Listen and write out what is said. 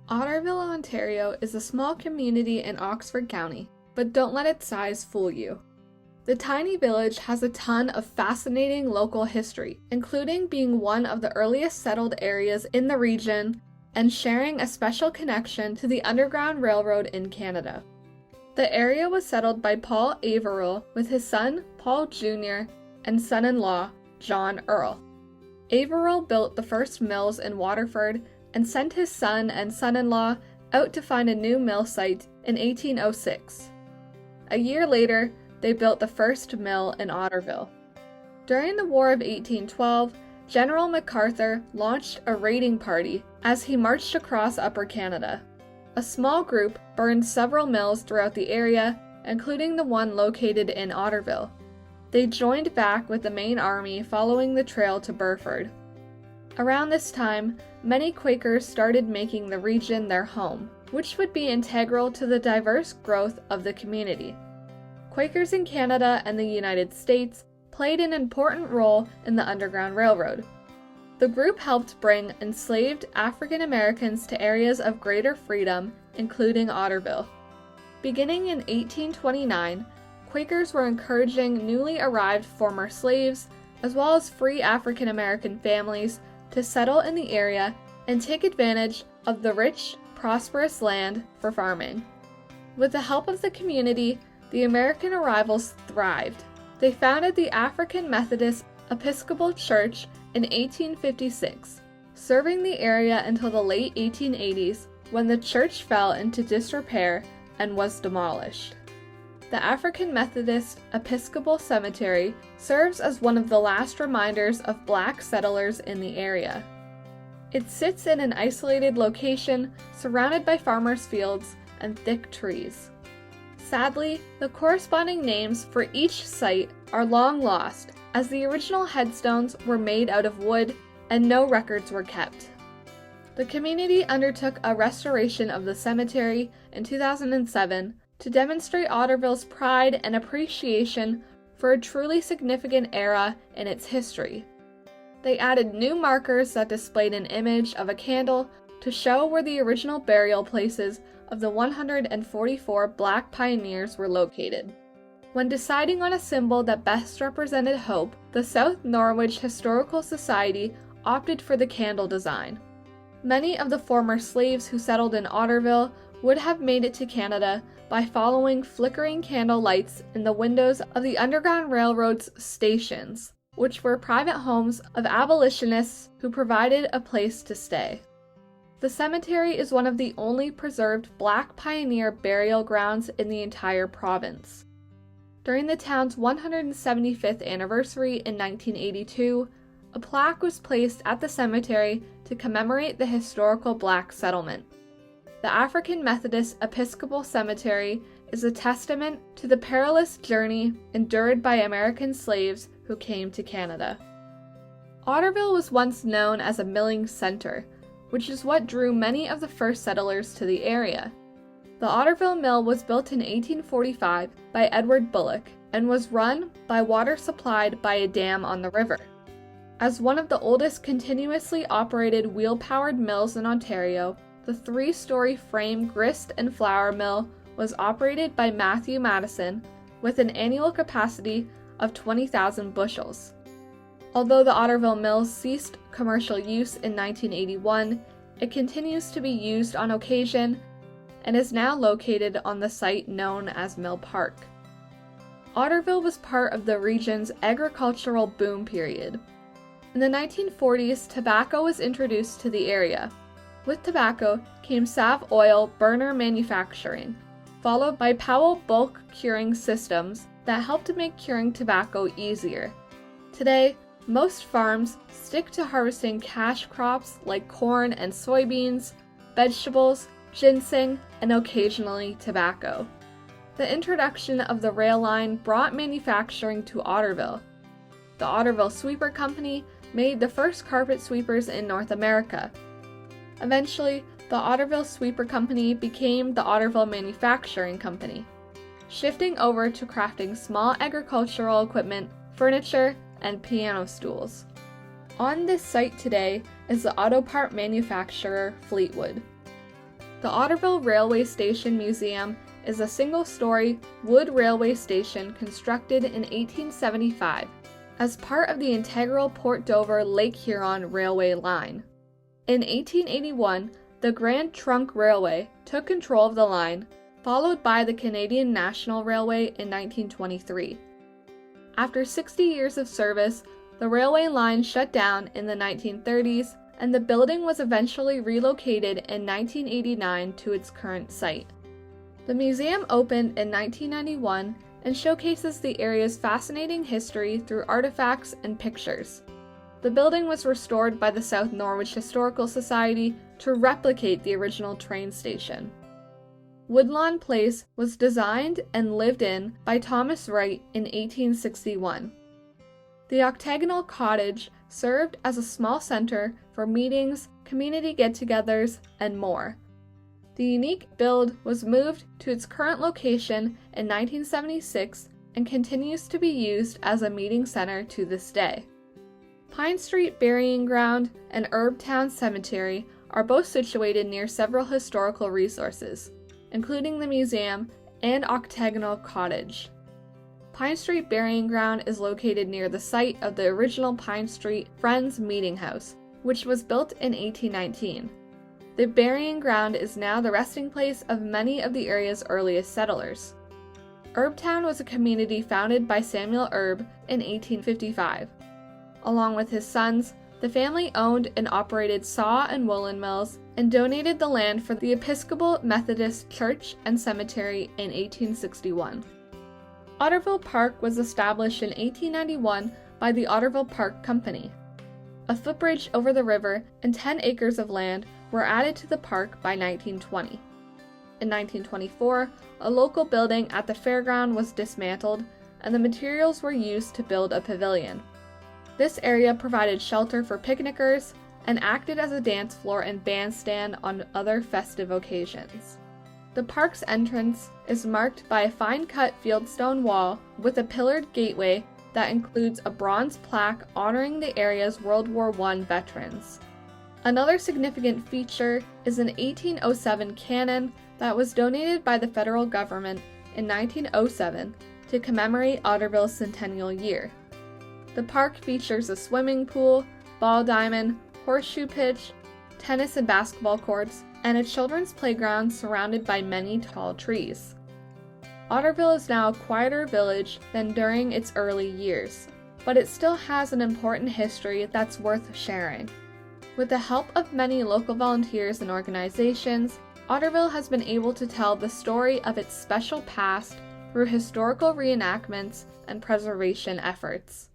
Otterville, Ontario is a small community in Oxford County, but don't let its size fool you. The tiny village has a ton of fascinating local history, including being one of the earliest settled areas in the region and sharing a special connection to the Underground Railroad in Canada. The area was settled by Paul Averill with his son, Paul Jr., and son-in-law, John Earl. Averill built the first mills in Waterford and sent his son and son-in-law out to find a new mill site in 1806. A year later, they built the first mill in Otterville. During the War of 1812, General MacArthur launched a raiding party as he marched across Upper Canada. A small group burned several mills throughout the area, including the one located in Otterville. They joined back with the main army following the trail to Burford. Around this time, many Quakers started making the region their home, which would be integral to the diverse growth of the community. Quakers in Canada and the United States played an important role in the Underground Railroad. The group helped bring enslaved African Americans to areas of greater freedom, including Otterville. Beginning in 1829, Quakers were encouraging newly arrived former slaves, as well as free African American families, to settle in the area and take advantage of the rich, prosperous land for farming. With the help of the community, the American arrivals thrived. They founded the African Methodist Episcopal Church in 1856, serving the area until the late 1880s, when the church fell into disrepair and was demolished. The African Methodist Episcopal Cemetery serves as one of the last reminders of Black settlers in the area. It sits in an isolated location surrounded by farmers' fields and thick trees. Sadly, the corresponding names for each site are long lost, as the original headstones were made out of wood and no records were kept. The community undertook a restoration of the cemetery in 2007 to demonstrate Otterville's pride and appreciation for a truly significant era in its history. They added new markers that displayed an image of a candle to show where the original burial places of the 144 Black pioneers were located. When deciding on a symbol that best represented hope, the South Norwich Historical Society opted for the candle design. Many of the former slaves who settled in Otterville would have made it to Canada by following flickering candle lights in the windows of the Underground Railroad's stations, which were private homes of abolitionists who provided a place to stay. The cemetery is one of the only preserved Black pioneer burial grounds in the entire province. During the town's 175th anniversary in 1982, a plaque was placed at the cemetery to commemorate the historical Black settlement. The African Methodist Episcopal Cemetery is a testament to the perilous journey endured by American slaves who came to Canada. Otterville was once known as a milling center, which is what drew many of the first settlers to the area. The Otterville Mill was built in 1845 by Edward Bullock and was run by water supplied by a dam on the river. As one of the oldest continuously operated wheel-powered mills in Ontario, the 3-story frame grist and flour mill was operated by Matthew Madison with an annual capacity of 20,000 bushels. Although the Otterville Mill ceased commercial use in 1981, it continues to be used on occasion and is now located on the site known as Mill Park. Otterville was part of the region's agricultural boom period. In the 1940s, tobacco was introduced to the area. With tobacco came salve oil burner manufacturing, followed by Powell bulk curing systems that helped to make curing tobacco easier. Today, most farms stick to harvesting cash crops like corn and soybeans, vegetables, ginseng, and occasionally tobacco. The introduction of the rail line brought manufacturing to Otterville. The Otterville Sweeper Company made the first carpet sweepers in North America. Eventually, the Otterville Sweeper Company became the Otterville Manufacturing Company, shifting over to crafting small agricultural equipment, furniture, and piano stools. On this site today is the auto part manufacturer Fleetwood. The Otterville Railway Station Museum is a single-story wood railway station constructed in 1875 as part of the integral Port Dover-Lake Huron railway line. In 1881, the Grand Trunk Railway took control of the line, followed by the Canadian National Railway in 1923. After 60 years of service, the railway line shut down in the 1930s, and the building was eventually relocated in 1989 to its current site. The museum opened in 1991 and showcases the area's fascinating history through artifacts and pictures. The building was restored by the South Norwich Historical Society to replicate the original train station. Woodlawn Place was designed and lived in by Thomas Wright in 1861. The octagonal cottage served as a small center for meetings, community get-togethers, and more. The unique build was moved to its current location in 1976 and continues to be used as a meeting center to this day. Pine Street Burying Ground and Herbtown Cemetery are both situated near several historical resources, including the museum and octagonal cottage. Pine Street Burying Ground is located near the site of the original Pine Street Friends Meeting House, which was built in 1819. The burying ground is now the resting place of many of the area's earliest settlers. Herbtown was a community founded by Samuel Erb in 1855. Along with his sons, the family owned and operated saw and woolen mills and donated the land for the Episcopal Methodist Church and Cemetery in 1861. Otterville Park was established in 1891 by the Otterville Park Company. A footbridge over the river and 10 acres of land were added to the park by 1920. In 1924, a local building at the fairground was dismantled, and the materials were used to build a pavilion. This area provided shelter for picnickers and acted as a dance floor and bandstand on other festive occasions. The park's entrance is marked by a fine-cut fieldstone wall with a pillared gateway that includes a bronze plaque honoring the area's World War I veterans. Another significant feature is an 1807 cannon that was donated by the federal government in 1907 to commemorate Otterville's centennial year. The park features a swimming pool, ball diamond, horseshoe pitch, tennis and basketball courts, and a children's playground surrounded by many tall trees. Otterville is now a quieter village than during its early years, but it still has an important history that's worth sharing. With the help of many local volunteers and organizations, Otterville has been able to tell the story of its special past through historical reenactments and preservation efforts.